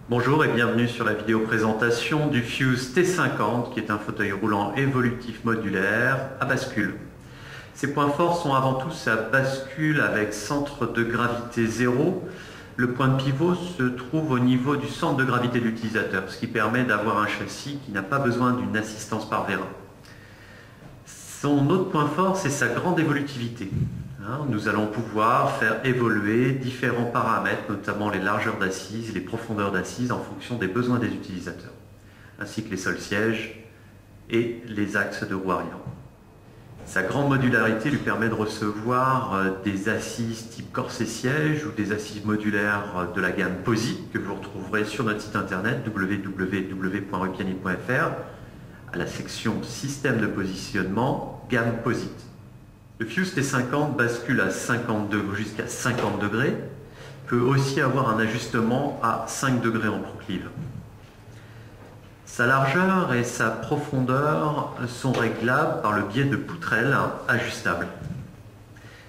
Bonjour et bienvenue sur la vidéo présentation du Fuse T50 qui est un fauteuil roulant évolutif modulaire à bascule. Ses points forts sont avant tout sa bascule avec centre de gravité zéro. Le point de pivot se trouve au niveau du centre de gravité de l'utilisateur, ce qui permet d'avoir un châssis qui n'a pas besoin d'une assistance par vérin. Son autre point fort, c'est sa grande évolutivité. Nous allons pouvoir faire évoluer différents paramètres, notamment les largeurs d'assises, les profondeurs d'assises en fonction des besoins des utilisateurs, ainsi que les sols sièges et les axes de roue arrière. Sa grande modularité lui permet de recevoir des assises type corset siège ou des assises modulaires de la gamme POSIT que vous retrouverez sur notre site internet www.rupiani.fr à la section système de positionnement gamme POSIT. Le Fuse T50 bascule à 50 degrés jusqu'à 50 degrés, peut aussi avoir un ajustement à 5 degrés en proclive. Sa largeur et sa profondeur sont réglables par le biais de poutrelles ajustables.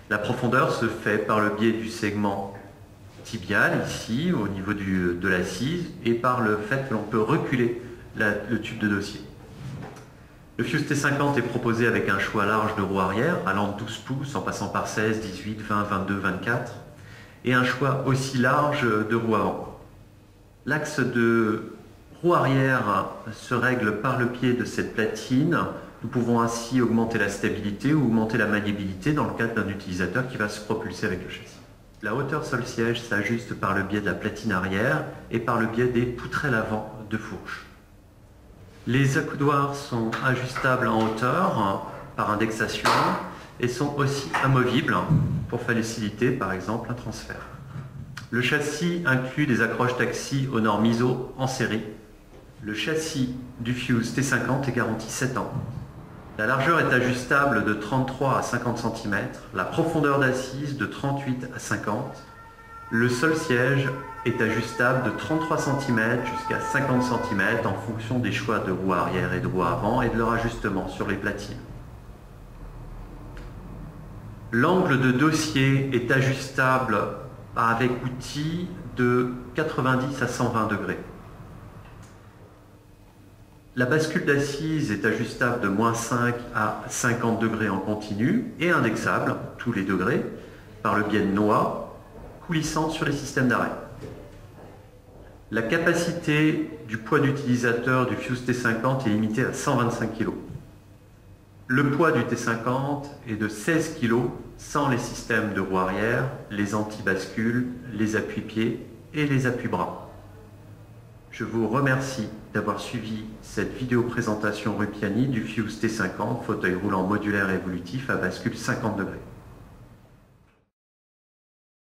La profondeur se fait par le biais du segment tibial, ici, au niveau de l'assise, et par le fait que l'on peut reculer le tube de dossier. Le Fuse T50 est proposé avec un choix large de roues arrière, allant de 12 pouces en passant par 16, 18, 20, 22, 24, et un choix aussi large de roues avant. L'axe de roue arrière se règle par le pied de cette platine. Nous pouvons ainsi augmenter la stabilité ou augmenter la maniabilité dans le cadre d'un utilisateur qui va se propulser avec le châssis. La hauteur sol-siège s'ajuste par le biais de la platine arrière et par le biais des poutrelles avant de fourche. Les accoudoirs sont ajustables en hauteur par indexation et sont aussi amovibles pour faciliter par exemple un transfert. Le châssis inclut des accroches taxi aux normes ISO en série. Le châssis du Fuse T50 est garanti 7 ans. La largeur est ajustable de 33 à 50 cm, la profondeur d'assise de 38 à 50. Le sol-siège est ajustable de 33 cm jusqu'à 50 cm en fonction des choix de roue arrière et de roue avant et de leur ajustement sur les platines. L'angle de dossier est ajustable avec outil de 90 à 120 degrés. La bascule d'assise est ajustable de -5 à 50 degrés en continu et indexable, tous les degrés, par le biais de noix coulissant sur les systèmes d'arrêt. La capacité du poids d'utilisateur du Fuse T50 est limitée à 125 kg. Le poids du T50 est de 16 kg sans les systèmes de roue arrière, les anti-bascules, les appuis-pieds et les appuis-bras. Je vous remercie d'avoir suivi cette vidéo présentation Rupiani du Fuse T50, fauteuil roulant modulaire évolutif à bascule 50 degrés.